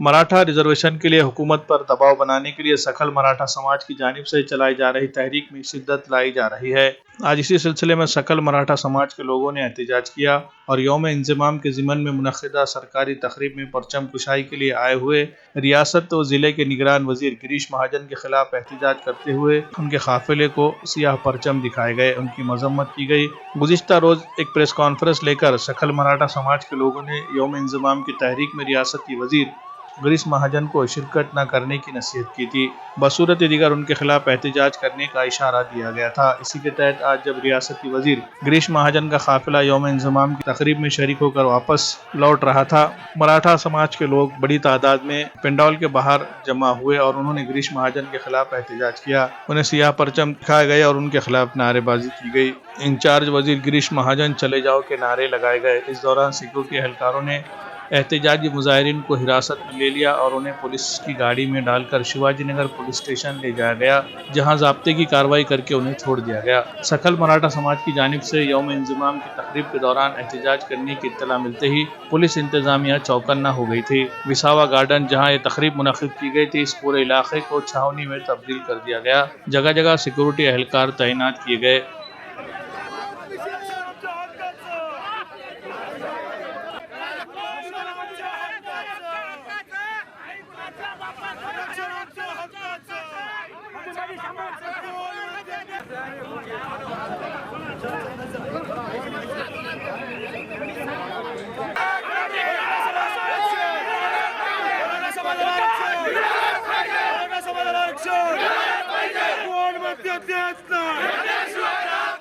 Maratha reservation के लिए हुकूमत पर दबाव बनाने के लिए सकल मराठा समाज की जानिब से चलाई जा रही तहरीक में शिद्दत लाई जा रही है। आज इसी सिलसिले में सकल मराठा समाज के लोगों ने एहतजाज किया और यौम इंज़माम के ज़िमन में मुनक़्क़िदा सरकारी तक़रीब में परचम कुशाई के लिए आए हुए रियासत व ज़िले के निगरान वज़ीर गिरीश महाजन के खिलाफ एहतजाज करते हुए उनके काफ़िले को सियाह परचम दिखाए गए, उनकी मजम्मत की गई। गुज़िश्ता रोज़ एक प्रेस कॉन्फ्रेंस लेकर सकल मराठा समाज के लोगों ने यौम इंज़माम की तहरीक में रियासती वज़ीर गिरीश महाजन को शिरकत न करने की नसीहत की थी। बसूरत दीगर उनके खिलाफ एहतजाज करने का इशारा दिया गया था। इसी के तहत आज जब रियासती वज़ीर गिरीश महाजन का काफिला यौम इंज़माम की तकरीब में शरीक होकर वापस लौट रहा था, मराठा समाज के लोग बड़ी तादाद में पंडाल के बाहर जमा हुए और उन्होंने गिरीश महाजन के खिलाफ एहतजाज किया। उन्हें सियाह परचम दिखाए गए और उनके खिलाफ नारेबाजी की गई। इंचार्ज वज़ीर गिरीश महाजन चले जाओ के नारे लगाए गए। इस दौरान सिक्योरिटी एहलकारों ने एहतजाजी मुजाहिरीन को हिरासत में ले लिया और उन्हें पुलिस की गाड़ी में डालकर शिवाजी नगर पुलिस स्टेशन ले जाया गया, जहां ज़ाब्ते की कार्रवाई करके उन्हें छोड़ दिया गया। सकल मराठा समाज की जानिब से यौम इंज़माम की तकरीब के दौरान एहतजाज करने की इत्तला मिलते ही पुलिस इंतजामिया चौकन्ना हो गई थी। विसावा गार्डन जहां ये तकरीब मुनक़्क़िद की गई थी, इस पूरे इलाके को छावनी में तब्दील कर दिया गया। जगह जगह सिक्योरिटी एहलकार तैनात किए गए। Action!